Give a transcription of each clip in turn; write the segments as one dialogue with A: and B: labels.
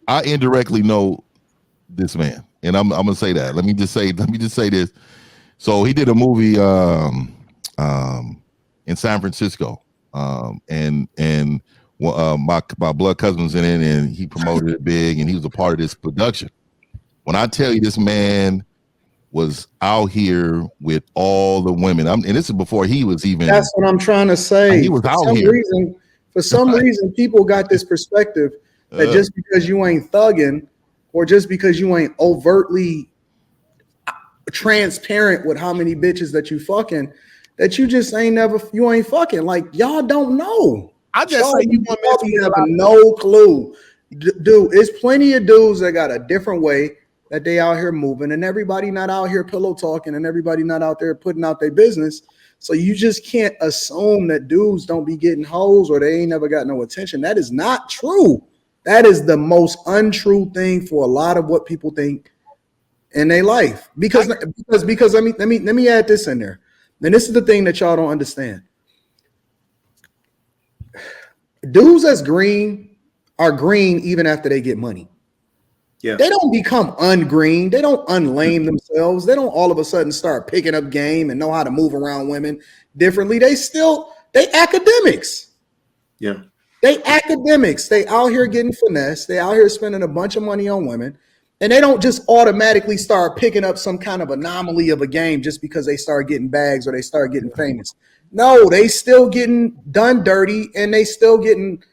A: I indirectly know this man, and I'm gonna say that. Let me just say this. So he did a movie in San Francisco, and my blood cousin was in it, and he promoted it big, and he was a part of this production. When I tell you, this man was out here with all the women. And this is before he was even.
B: That's what I'm trying to say.
A: He was out here.
B: For some reason, people got this perspective that just because you ain't thugging, or just because you ain't overtly transparent with how many bitches that you fucking, that you just ain't fucking. Like, y'all don't know.
C: I just say you
B: have no clue. Dude, it's plenty of dudes that got a different way that they out here moving, and everybody not out here pillow talking, and everybody not out there putting out their business. So you just can't assume that dudes don't be getting hoes or they ain't never got no attention. That is not true. That is the most untrue thing for a lot of what people think in their life. Because let me add this in there. And this is the thing that y'all don't understand. Dudes that's green are green even after they get money. Yeah. They don't become ungreen. They don't unlame themselves. They don't all of a sudden start picking up game and know how to move around women differently. They academics. Yeah. They academics. They out here getting finesse. They out here spending a bunch of money on women. And they don't just automatically start picking up some kind of anomaly of a game just because they start getting bags or they start getting famous. No, they still getting done dirty, and they still getting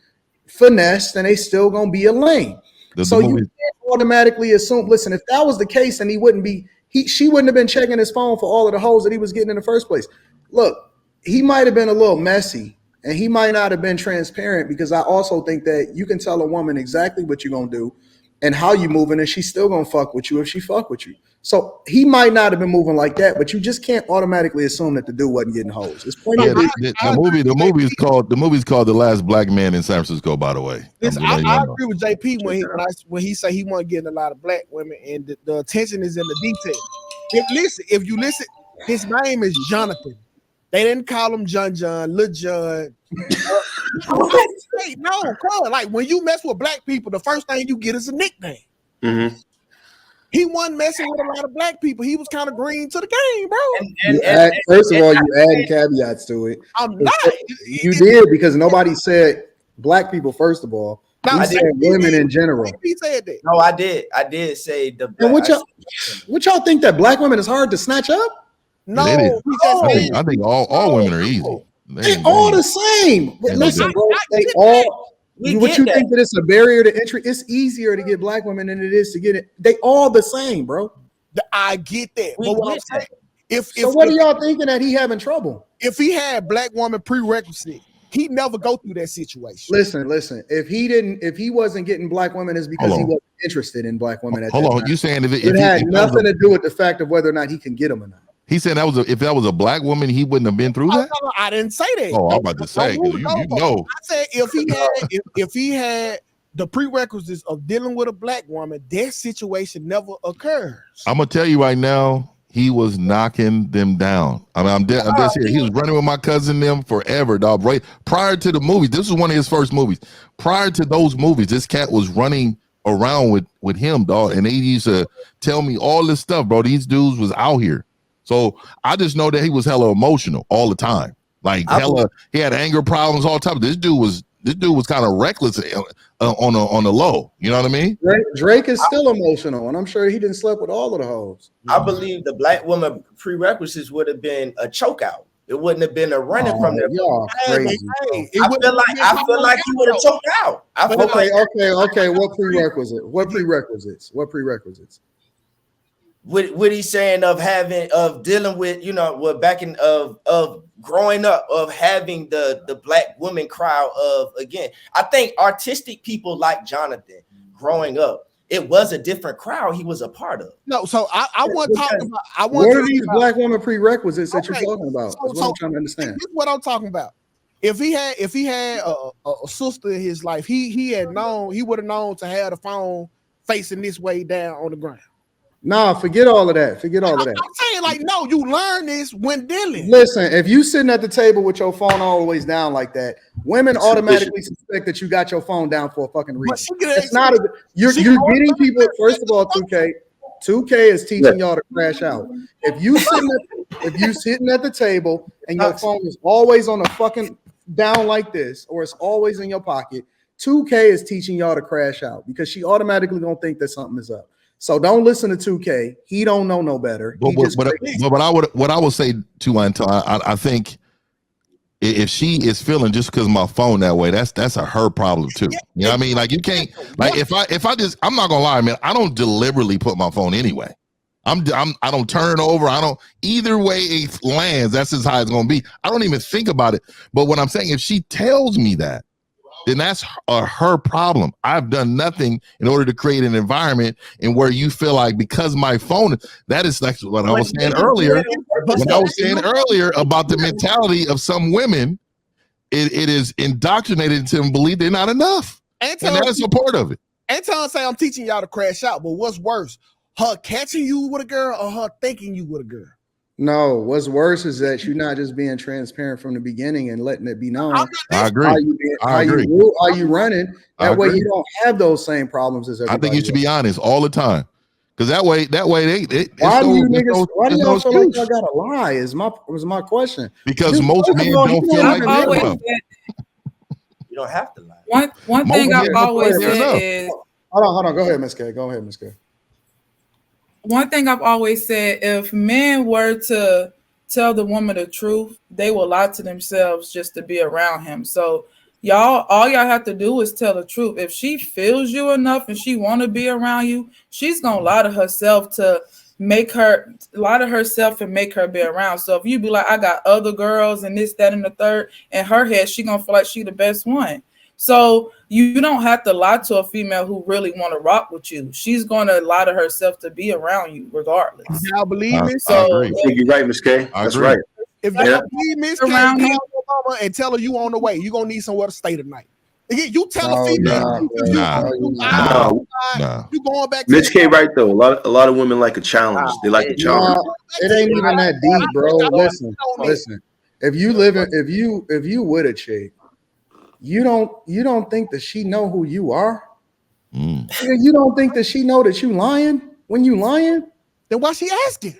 B: finessed, and they still gonna be a lame. So you can't automatically assume. Listen, if that was the case, and she wouldn't have been checking his phone for all of the hoes that he was getting in the first place. Look, he might have been a little messy, and he might not have been transparent, because I also think that you can tell a woman exactly what you're gonna do and how you moving, and she's still gonna fuck with you if she fuck with you. So he might not have been moving like that, but you just can't automatically assume that the dude wasn't getting hoes. It's plenty
A: the movie's called The Last Black Man in San Francisco, by the way.
C: Listen, I agree with JP when he say he wasn't getting a lot of black women, and the attention is in the detail. If you listen, his name is Jonathan. They didn't call him John, Lil John. No, call it. Like, when you mess with black people, the first thing you get is a nickname. Mm-hmm. He wasn't messing with a lot of black people. He was kind of green to the game, bro.
B: First of all, you adding caveats to it.
C: I'm not.
B: You did, because nobody said black people, first of all. No, I said women in general.
C: He said that.
D: No, I did. I did say the black.
B: And what y'all think, that black women is hard to snatch up?
A: No, I think all women are easy.
B: They all the same. But listen, bro, they all. What you think that it's a barrier to entry? It's easier to get black women than it is to get it. They all the same, bro.
C: I get that. But what I'm saying,
B: so what are y'all thinking that he having trouble?
C: If he had black woman prerequisite, he'd never go through that situation.
B: Listen. If he wasn't getting black women, it's because he wasn't interested in black women. At
A: Hold
B: that
A: on,
B: time.
A: you saying
B: it had nothing to do with the fact of whether or not he can get them or not.
A: He said if that was a black woman, he wouldn't have been through that.
C: No, I didn't say that.
A: Oh, I'm about to say, you know.
C: I said if he had the prerequisites of dealing with a black woman, that situation never occurs.
A: I'm gonna tell you right now, he was knocking them down. I mean, I'm dead serious. He was running with my cousin them forever, dog. Right prior to the movie, this was one of his first movies. Prior to those movies, this cat was running around with him, dog, and they used to tell me all this stuff, bro. These dudes was out here. So I just know that he was hella emotional all the time. Like he had anger problems all the time. This dude was kind of reckless on the low. You know what I mean?
B: Drake is still emotional, and I'm sure he didn't sleep with all of the hoes.
D: I believe the black woman prerequisites would have been a chokeout. It wouldn't have been a running from there. I feel like he would have choked out.
B: Okay. What prerequisites?
D: What he's saying of dealing with, of growing up, of having the black woman crowd of, again, I think artistic people like Jonathan growing up, it was a different crowd he was a part of.
C: No, so I want to talk about.
B: What are these black woman prerequisites that you're talking about? That's what I'm trying to understand.
C: This is what I'm talking about. If he had a sister in his life, he would have known to have the phone facing this way down on the ground.
B: Nah, forget all of that. Forget all of that.
C: I'm saying, like, no, you learn this when dealing.
B: Listen, if you sitting at the table with your phone always down like that, women automatically suspect that you got your phone down for a fucking reason. It's not a you're getting people. First of all, 2K is teaching y'all to crash out. If you sitting at the table and your phone is always on the fucking down like this, or it's always in your pocket, 2K is teaching y'all to crash out because she automatically gonna think that something is up. So don't listen to 2K. He don't know no better.
A: But I would say to Anton, I think if she is feeling just because my phone that way, that's her problem too. You know what I mean? Like you can't like if I'm not gonna lie, man. I don't deliberately put my phone anyway. I don't turn it over. I don't either way it lands. That's just how it's gonna be. I don't even think about it. But what I'm saying, if she tells me that, then that's her problem. I've done nothing in order to create an environment in where you feel like because my phone, that is like what I was saying earlier. When I was saying earlier about the mentality of some women, it is indoctrinated to them believe they're not enough. And that's a part of it.
C: Anton say I'm teaching y'all to crash out, but what's worse, her catching you with a girl or her thinking you with a girl?
B: No, what's worse is that you're not just being transparent from the beginning and letting it be known.
A: I agree.
B: How you running? That way you don't have those same problems as everybody.
A: I think you should be honest all the time, because that way
B: why do y'all feel like I gotta lie? Is my question?
A: Because most men don't feel like
D: you don't have to lie.
E: One thing I've always said is
B: hold on. Go ahead, Miss K. Go ahead, Miss K.
E: One thing I've always said, if men were to tell the woman the truth, they will lie to themselves just to be around him. So all y'all have to do is tell the truth. If she feels you enough and she want to be around you, she's going to lie to herself and make her be around. So if you be like, I got other girls and this, that, and the third, in her head, she going to feel like she the best one. So you don't have to lie to a female who really want to rock with you. She's going to lie to herself to be around you regardless.
C: Y'all believe me?
F: So I think you're right, Miss K. That's right.
C: If you don't believe Miss K, call your mama and tell her you on the way. You're going to need somewhere to stay tonight. You tell a female. You going back to
F: Miss K right though. A lot of women like a challenge. They like a challenge.
B: It ain't even that deep, bro. Listen. If you with a chick, you don't think that she know who you are? You don't think that she know that you lying when you lying?
C: Then why she asking?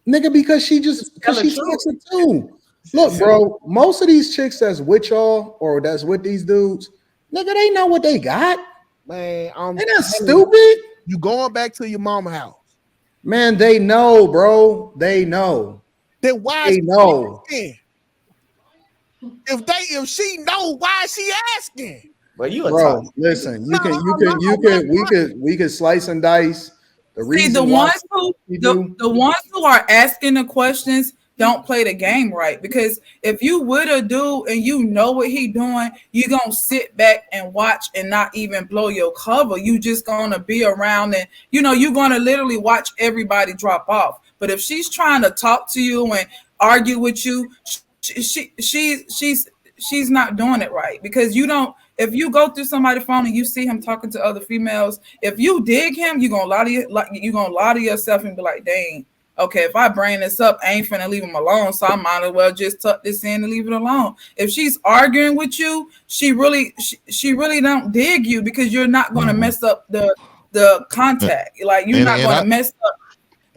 B: Nigga, because she talks it too. Look, bro, most of these chicks that's with y'all or that's with these dudes, nigga, they know what they got.
C: Man,
B: they're not stupid.
C: You going back to your mama house.
B: Man, they know, bro. They know.
C: Then why
B: they know?
C: If she know, why is she asking?
D: Well,
B: bro, listen, we could slice and dice.
E: The ones who are asking the questions don't play the game right, because if you with a dude and you know what he doing, you gonna sit back and watch and not even blow your cover. You just gonna be around and you're gonna literally watch everybody drop off. But if she's trying to talk to you and argue with you, she's not doing it right, because if you go through somebody's phone and you see him talking to other females, if you dig him, you're gonna lie to yourself and be like, dang, okay, if I bring this up, I ain't finna leave him alone, so I might as well just tuck this in and leave it alone. If she's arguing with you, she really don't dig you, because you're not gonna mess up the contact. Like you're not gonna mess up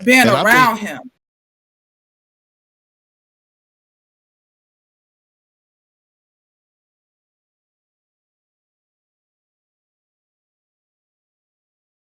E: being around him.